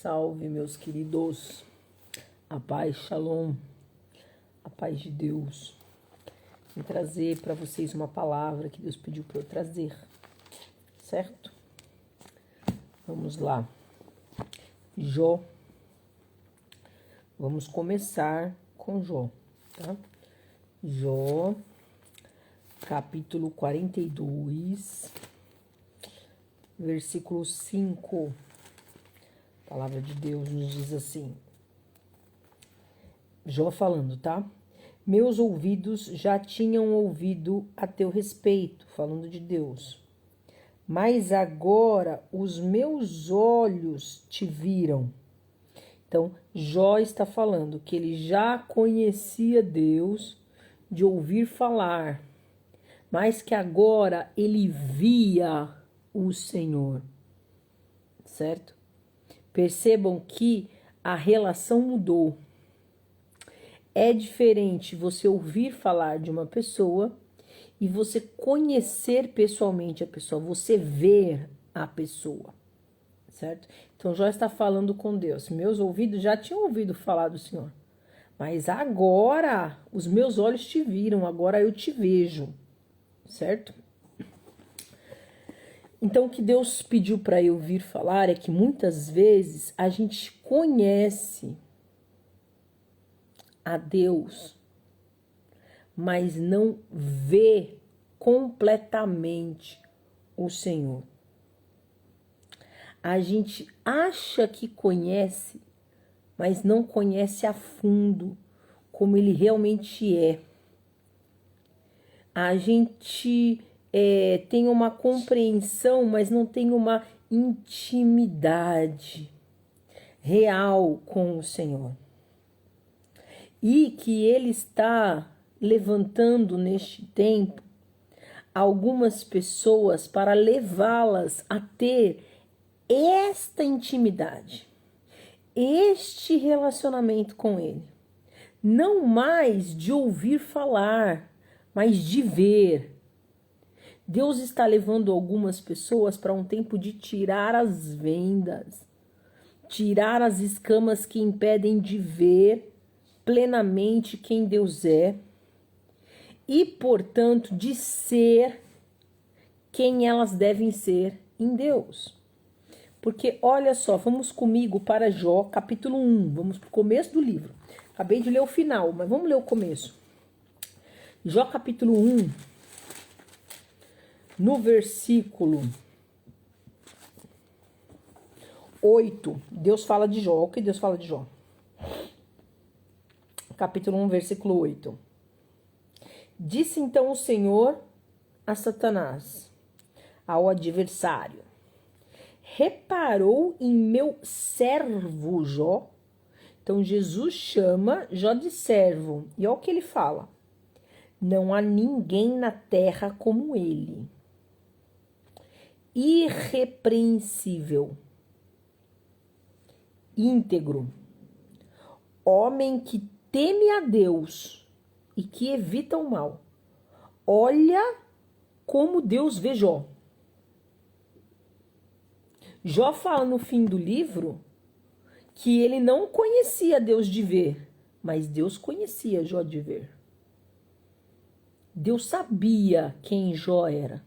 Salve, meus queridos. A paz, Shalom. A paz de Deus. Vou trazer para vocês uma palavra que Deus pediu para eu trazer. Certo? Vamos lá. Jó. Vamos começar com Jó, tá? Jó, capítulo 42, versículo 5. A palavra de Deus nos diz assim. Jó falando, tá? Meus ouvidos já tinham ouvido a teu respeito, falando de Deus. Mas agora os meus olhos te viram. Então, Jó está falando que ele já conhecia Deus de ouvir falar, mas que agora ele via o Senhor, certo? Percebam que a relação mudou. É diferente você ouvir falar de uma pessoa e você conhecer pessoalmente a pessoa, você ver a pessoa, certo? Então, Jó está falando com Deus. Meus ouvidos já tinham ouvido falar do Senhor, mas agora os meus olhos te viram, agora eu te vejo, certo? Então, o que Deus pediu para eu ouvir falar é que muitas vezes a gente conhece a Deus, mas não vê completamente o Senhor. A gente acha que conhece, mas não conhece a fundo como ele realmente é. A gente tem uma compreensão, mas não tem uma intimidade real com o Senhor. E que ele está levantando neste tempo algumas pessoas para levá-las a ter esta intimidade, este relacionamento com ele. Não mais de ouvir falar, mas de ver. Deus está levando algumas pessoas para um tempo de tirar as vendas, tirar as escamas que impedem de ver plenamente quem Deus é e, portanto, de ser quem elas devem ser em Deus. Porque, olha só, vamos comigo para Jó, capítulo 1, vamos para o começo do livro. Acabei de ler o final, mas vamos ler o começo. Jó, capítulo 1, no versículo 8, Deus fala de Jó. O que Deus fala de Jó? Capítulo 1, versículo 8. Disse então o Senhor a Satanás, ao adversário: reparou em meu servo Jó? Então Jesus chama Jó de servo. E olha o que ele fala: não há ninguém na terra como ele, irrepreensível, íntegro, homem que teme a Deus e que evita o mal. Olha como Deus vê Jó. Jó fala no fim do livro que ele não conhecia Deus de ver, mas Deus conhecia Jó de ver. Deus sabia quem Jó era.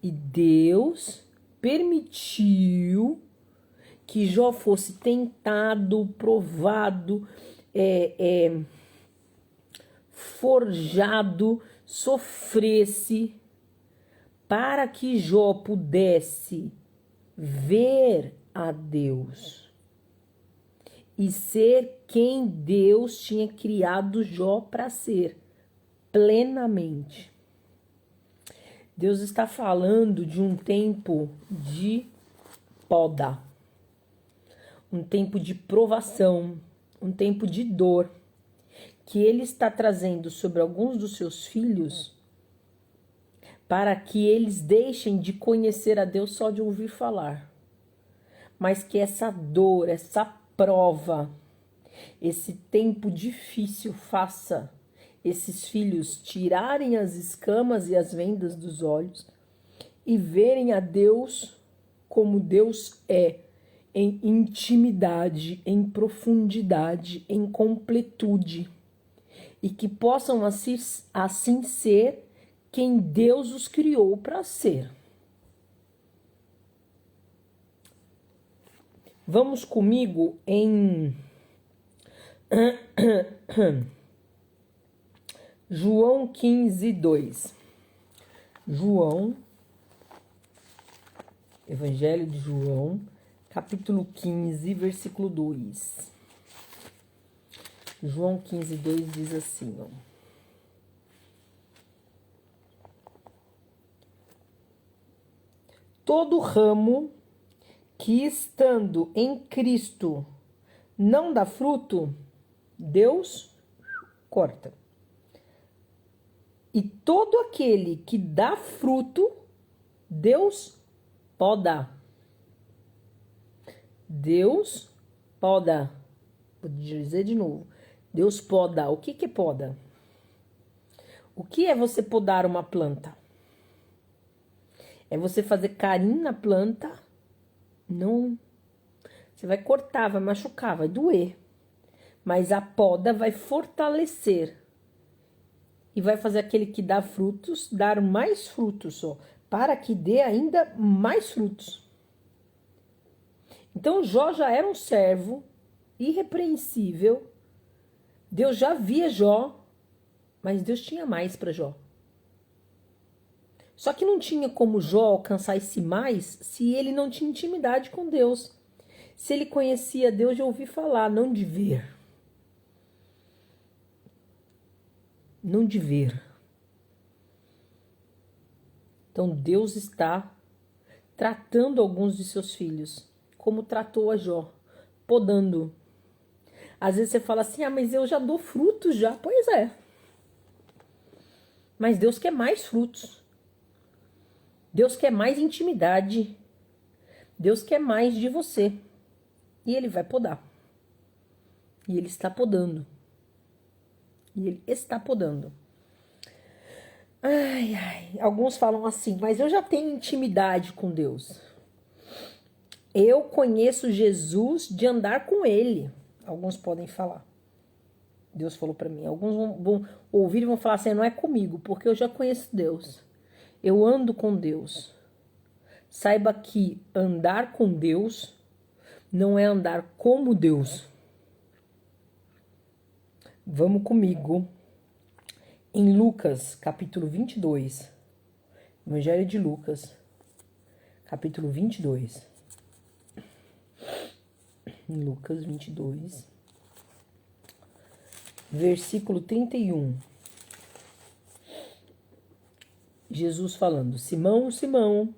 E Deus permitiu que Jó fosse tentado, provado, forjado, sofresse, para que Jó pudesse ver a Deus e ser quem Deus tinha criado Jó para ser, plenamente. Deus está falando de um tempo de poda, um tempo de provação, um tempo de dor, que ele está trazendo sobre alguns dos seus filhos para que eles deixem de conhecer a Deus só de ouvir falar, mas que essa dor, essa prova, esse tempo difícil faça esses filhos tirarem as escamas e as vendas dos olhos e verem a Deus como Deus é, em intimidade, em profundidade, em completude, e que possam assim ser quem Deus os criou para ser. Vamos comigo em João 15, 2. João, Evangelho de João, capítulo 15, versículo 2. João 15, 2 diz assim, ó. Todo ramo que estando em Cristo não dá fruto, Deus corta. E todo aquele que dá fruto, Deus poda. Deus poda. Vou dizer de novo. Deus poda. O que é poda? O que é você podar uma planta? É você fazer carinho na planta? Não. Você vai cortar, vai machucar, vai doer. Mas a poda vai fortalecer. E vai fazer aquele que dá frutos, dar mais frutos só. Para que dê ainda mais frutos. Então Jó já era um servo irrepreensível. Deus já via Jó, mas Deus tinha mais para Jó. Só que não tinha como Jó alcançar esse mais se ele não tinha intimidade com Deus. Se ele conhecia Deus de ouvir falar, não de ver. Não de ver. Então Deus está tratando alguns de seus filhos, como tratou a Jó, podando. Às vezes você fala assim, mas eu já dou frutos já. Pois é. Mas Deus quer mais frutos. Deus quer mais intimidade. Deus quer mais de você. E Ele vai podar. E Ele está podando. E Ele está podando. Alguns falam assim, mas eu já tenho intimidade com Deus. Eu conheço Jesus de andar com Ele. Alguns podem falar. Deus falou para mim. Alguns vão ouvir e vão falar assim, não é comigo, porque eu já conheço Deus. Eu ando com Deus. Saiba que andar com Deus não é andar como Deus. Vamos comigo em Lucas, capítulo 22. Evangelho de Lucas, capítulo 22. Em Lucas 22, versículo 31. Jesus falando, Simão, Simão,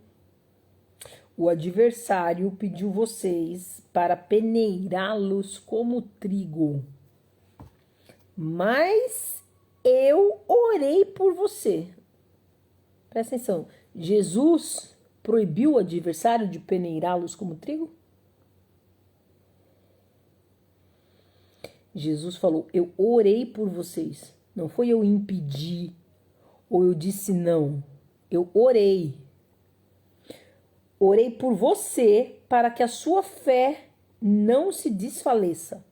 o adversário pediu vocês para peneirá-los como trigo. Mas eu orei por você. Presta atenção. Jesus proibiu o adversário de peneirá-los como trigo? Jesus falou, eu orei por vocês. Não foi eu impedi ou eu disse não. Eu orei. Orei por você para que a sua fé não se desfaleça.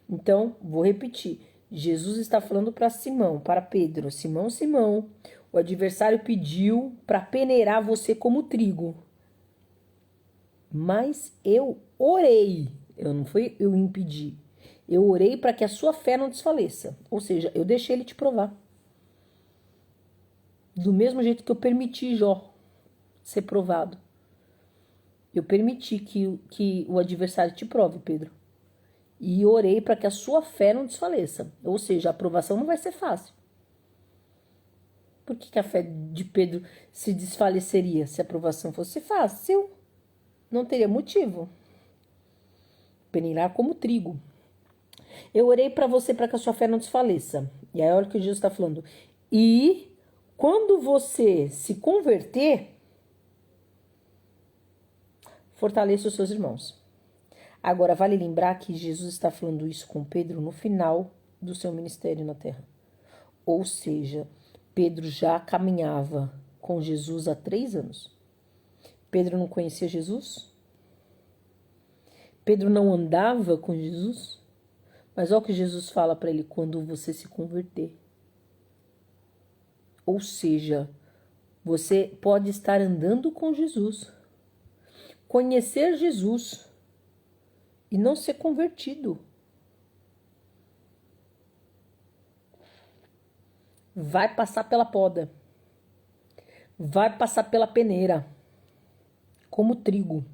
Então, vou repetir. Jesus está falando para Simão, para Pedro. Simão, Simão, o adversário pediu para peneirar você como trigo. Mas eu orei. Eu impedi. Eu orei para que a sua fé não desfaleça. Ou seja, eu deixei ele te provar. Do mesmo jeito que eu permiti Jó ser provado. Eu permiti que o adversário te prove, Pedro. E orei para que a sua fé não desfaleça. Ou seja, a aprovação não vai ser fácil. Por que a fé de Pedro se desfaleceria se a aprovação fosse fácil? Não teria motivo. Peneirar como trigo. Eu orei para você para que a sua fé não desfaleça. E aí olha o que Jesus está falando. E quando você se converter, fortaleça os seus irmãos. Agora, vale lembrar que Jesus está falando isso com Pedro no final do seu ministério na terra. Ou seja, Pedro já caminhava com Jesus há 3 anos. Pedro não conhecia Jesus? Pedro não andava com Jesus? Mas olha o que Jesus fala para ele: quando você se converter. Ou seja, você pode estar andando com Jesus, conhecer Jesus e não ser convertido. Vai passar pela poda, vai passar pela peneira, como trigo.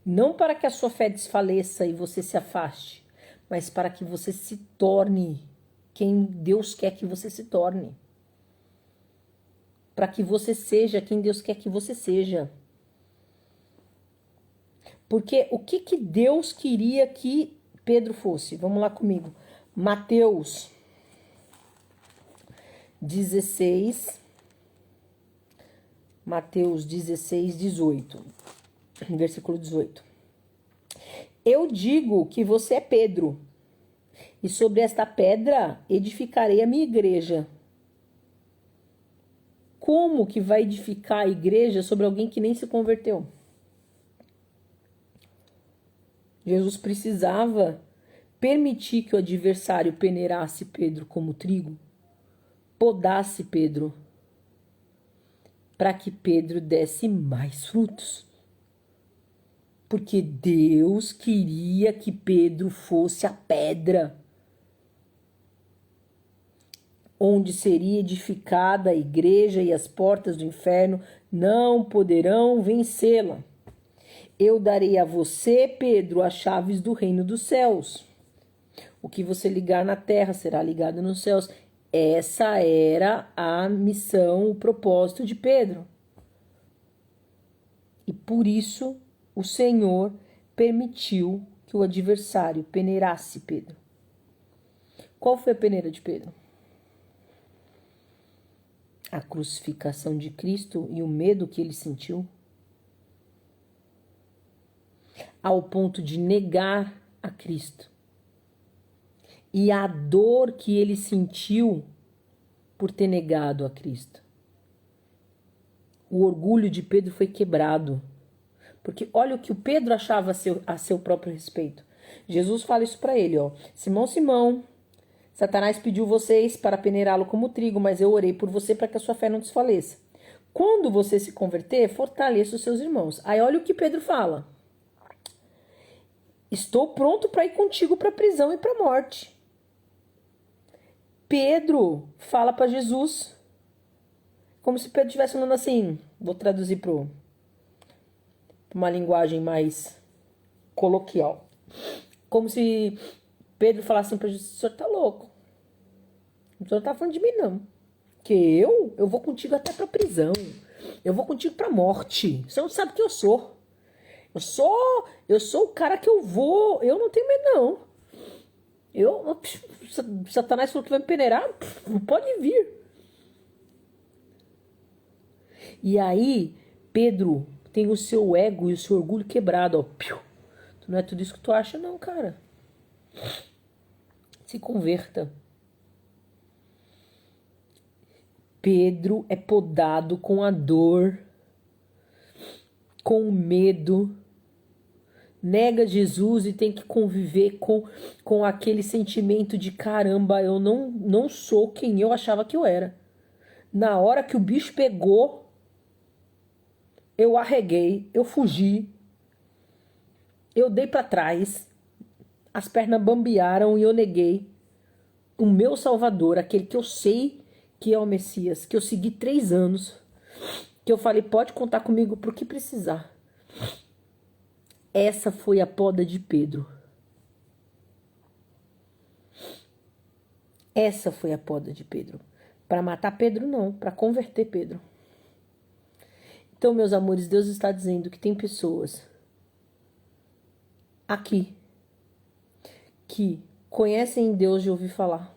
Não para que a sua fé desfaleça e você se afaste, mas para que você se torne quem Deus quer que você se torne. Para que você seja quem Deus quer que você seja. Porque o que Deus queria que Pedro fosse? Vamos lá comigo. Mateus 16, 18. Versículo 18. Eu digo que você é Pedro, e sobre esta pedra edificarei a minha igreja. Como que vai edificar a igreja sobre alguém que nem se converteu? Jesus precisava permitir que o adversário peneirasse Pedro como trigo, podasse Pedro, para que Pedro desse mais frutos. Porque Deus queria que Pedro fosse a pedra onde seria edificada a igreja e as portas do inferno não poderão vencê-la. Eu darei a você, Pedro, as chaves do reino dos céus. O que você ligar na terra será ligado nos céus. Essa era a missão, o propósito de Pedro. E por isso o Senhor permitiu que o adversário peneirasse Pedro. Qual foi a peneira de Pedro? A crucificação de Cristo e o medo que ele sentiu, ao ponto de negar a Cristo. E a dor que ele sentiu por ter negado a Cristo. O orgulho de Pedro foi quebrado. Porque olha o que o Pedro achava a seu próprio respeito. Jesus fala isso para ele, ó. Simão, Simão, Satanás pediu vocês para peneirá-lo como trigo, mas eu orei por você para que a sua fé não desfaleça. Quando você se converter, fortaleça os seus irmãos. Aí olha o que Pedro fala. Estou pronto para ir contigo para a prisão e para a morte. Pedro fala para Jesus, como se Pedro estivesse falando assim, vou traduzir para uma linguagem mais coloquial. Como se Pedro falasse para Jesus, o senhor tá louco. O senhor não tá falando de mim, não. Que eu vou contigo até pra prisão. Eu vou contigo pra morte. Você não sabe quem eu sou. Eu sou o cara que eu vou. Eu não tenho medo, não. Satanás falou que vai me peneirar. Pode vir. E aí, Pedro tem o seu ego e o seu orgulho quebrado, ó. Tu não é tudo isso que tu acha, não, cara. Se converta. Pedro é podado com a dor, com o medo, nega Jesus e tem que conviver com aquele sentimento de caramba, eu não sou quem eu achava que eu era. Na hora que o bicho pegou, eu arreguei, eu fugi, eu dei para trás, as pernas bambearam e eu neguei o meu Salvador, aquele que eu sei que é o Messias, que eu segui 3 anos, que eu falei, pode contar comigo pro que precisar. Essa foi a poda de Pedro. Essa foi a poda de Pedro. Para matar Pedro, não, para converter Pedro. Então, meus amores, Deus está dizendo que tem pessoas aqui que conhecem Deus de ouvir falar,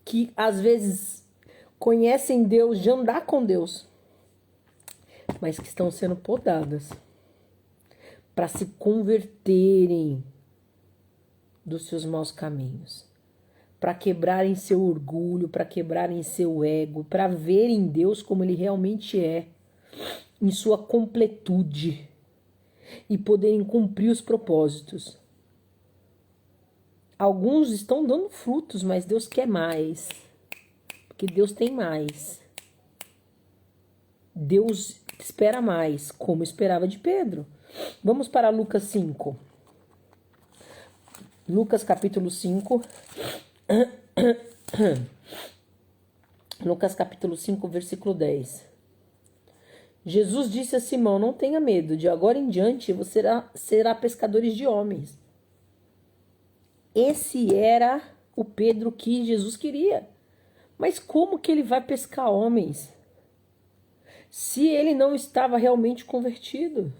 que às vezes conhecem Deus de andar com Deus, mas que estão sendo podadas para se converterem dos seus maus caminhos, para quebrarem seu orgulho, para quebrarem seu ego, para verem Deus como Ele realmente é, em sua completude, e poderem cumprir os propósitos. Alguns estão dando frutos, mas Deus quer mais, porque Deus tem mais. Deus espera mais, como esperava de Pedro. Vamos para Lucas 5. Lucas capítulo 5. Lucas capítulo 5, versículo 10. Jesus disse a Simão: não tenha medo, de agora em diante você será pescadores de homens. Esse era o Pedro que Jesus queria. Mas como que ele vai pescar homens se ele não estava realmente convertido?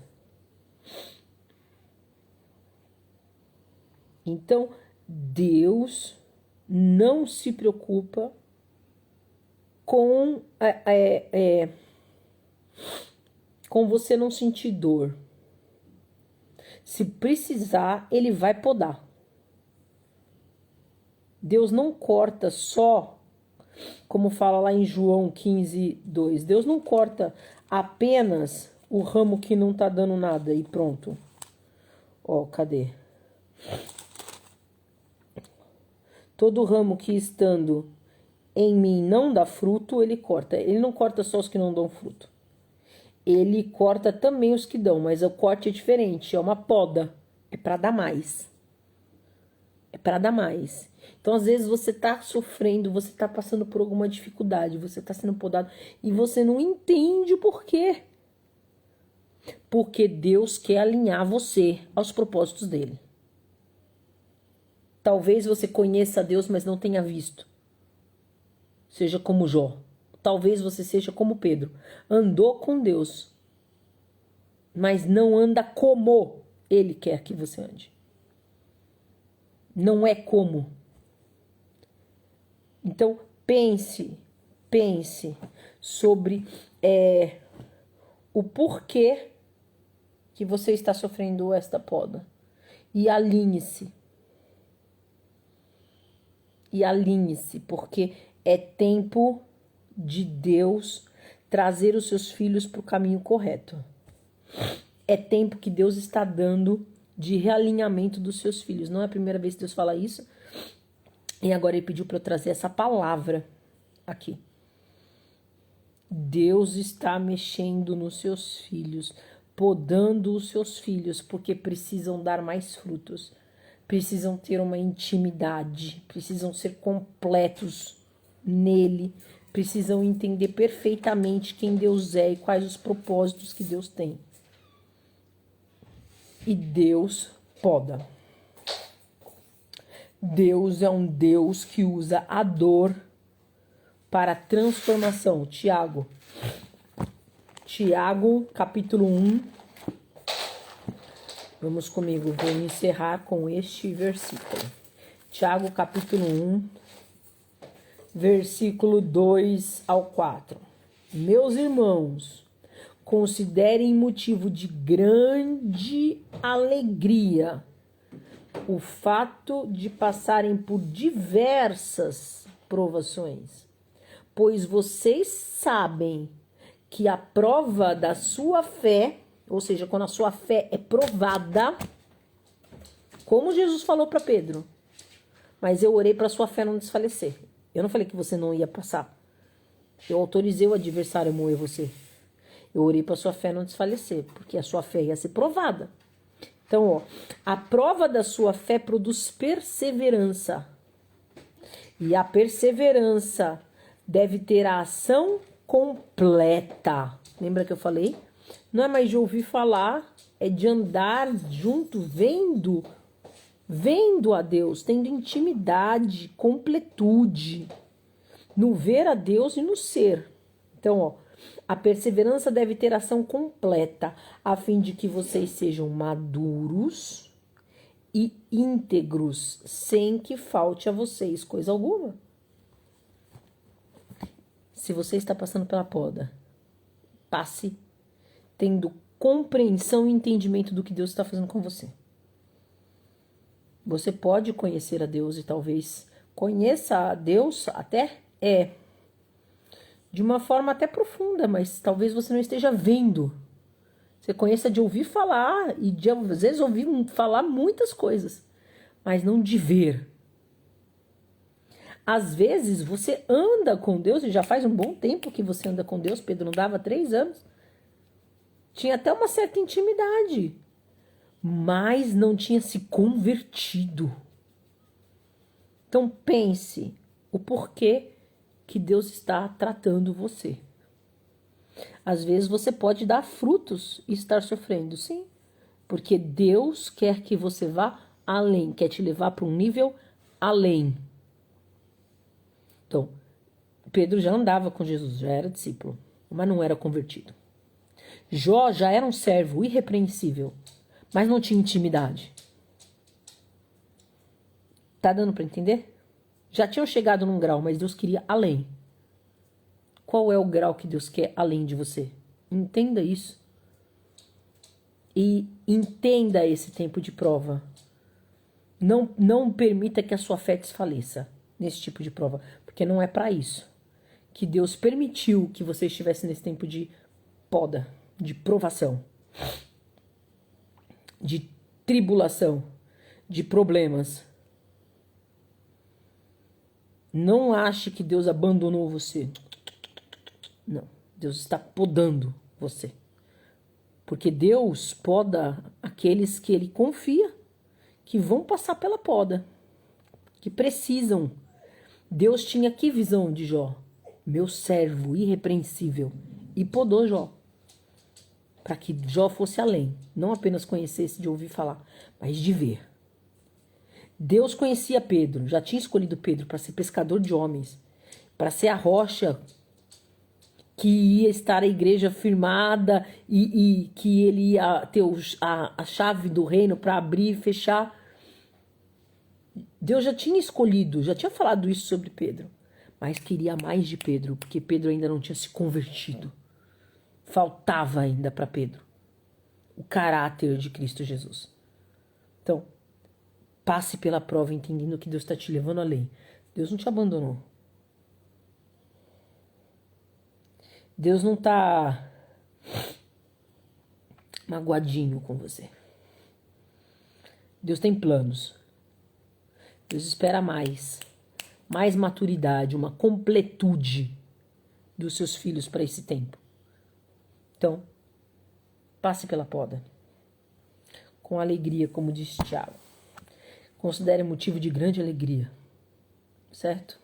Então, Deus não se preocupa com você não sentir dor. Se precisar, Ele vai podar. Deus não corta só, como fala lá em João 15, 2. Deus não corta apenas o ramo que não tá dando nada e pronto. Ó, cadê? Todo ramo que estando em mim não dá fruto, Ele corta. Ele não corta só os que não dão fruto. Ele corta também os que dão, mas o corte é diferente, é uma poda, é para dar mais. É para dar mais. Então, às vezes, você tá sofrendo, você tá passando por alguma dificuldade, você tá sendo podado e você não entende o porquê. Porque Deus quer alinhar você aos propósitos dele. Talvez você conheça Deus, mas não tenha visto. Seja como Jó. Talvez você seja como Pedro. Andou com Deus, mas não anda como Ele quer que você ande. Não é como. Então, pense sobre o porquê que você está sofrendo esta poda. E alinhe-se. E alinhe-se, porque é tempo de Deus trazer os seus filhos para o caminho correto. É tempo que Deus está dando de realinhamento dos seus filhos. Não é a primeira vez que Deus fala isso. E agora Ele pediu para eu trazer essa palavra aqui. Deus está mexendo nos seus filhos, podando os seus filhos, porque precisam dar mais frutos. Precisam ter uma intimidade, precisam ser completos nele, precisam entender perfeitamente quem Deus é e quais os propósitos que Deus tem. E Deus poda. Deus é um Deus que usa a dor para transformação. Tiago, capítulo 1. Vamos comigo, vou encerrar com este versículo. Tiago, capítulo 1, versículo 2 ao 4. Meus irmãos, considerem motivo de grande alegria o fato de passarem por diversas provações, pois vocês sabem que a prova da sua fé, ou seja, quando a sua fé é provada, como Jesus falou para Pedro, mas eu orei para a sua fé não desfalecer. Eu não falei que você não ia passar. Eu autorizei o adversário a moer você. Eu orei para a sua fé não desfalecer, porque a sua fé ia ser provada. Então, ó, a prova da sua fé produz perseverança. E a perseverança deve ter a ação completa. Lembra que eu falei? Não é mais de ouvir falar, é de andar junto, vendo a Deus, tendo intimidade, completude, no ver a Deus e no ser. Então, ó, a perseverança deve ter ação completa, a fim de que vocês sejam maduros e íntegros, sem que falte a vocês coisa alguma. Se você está passando pela poda, passe tendo compreensão e entendimento do que Deus está fazendo com você. Você pode conhecer a Deus e talvez Conheça a Deus até de uma forma até profunda, mas talvez você não esteja vendo. Você conheça de ouvir falar e de às vezes ouvir falar muitas coisas, mas não de ver. Às vezes você anda com Deus, e já faz um bom tempo que você anda com Deus. Pedro não dava 3 anos. Tinha até uma certa intimidade, mas não tinha se convertido. Então pense o porquê que Deus está tratando você. Às vezes você pode dar frutos e estar sofrendo, sim, porque Deus quer que você vá além, quer te levar para um nível além. Então, Pedro já andava com Jesus, já era discípulo, mas não era convertido. Jó já era um servo irrepreensível, mas não tinha intimidade. Tá dando para entender? Já tinham chegado num grau, mas Deus queria além. Qual é o grau que Deus quer além de você? Entenda isso. E entenda esse tempo de prova. Não permita que a sua fé desfaleça nesse tipo de prova, porque não é para isso que Deus permitiu que você estivesse nesse tempo de poda, de provação, de tribulação, de problemas. Não ache que Deus abandonou você. Não, Deus está podando você. Porque Deus poda aqueles que Ele confia, que vão passar pela poda, que precisam. Deus tinha que visão de Jó? Meu servo irrepreensível. E podou Jó. Para que Jó fosse além. Não apenas conhecesse de ouvir falar, mas de ver. Deus conhecia Pedro, já tinha escolhido Pedro para ser pescador de homens, para ser a rocha que ia estar a igreja firmada e que ele ia ter a chave do reino para abrir e fechar. Deus já tinha escolhido, já tinha falado isso sobre Pedro, mas queria mais de Pedro, porque Pedro ainda não tinha se convertido. Faltava ainda para Pedro o caráter de Cristo Jesus. Então, passe pela prova entendendo que Deus está te levando além. Deus não te abandonou. Deus não está magoadinho com você. Deus tem planos. Deus espera mais maturidade, uma completude dos seus filhos para esse tempo. Então, passe pela poda com alegria, como disse Tiago. Considere motivo de grande alegria, certo?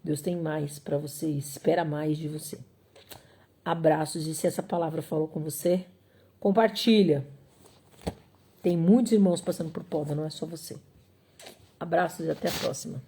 Deus tem mais para você, espera mais de você. Abraços, e se essa palavra falou com você, compartilha. Tem muitos irmãos passando por poda, não é só você. Abraços e até a próxima.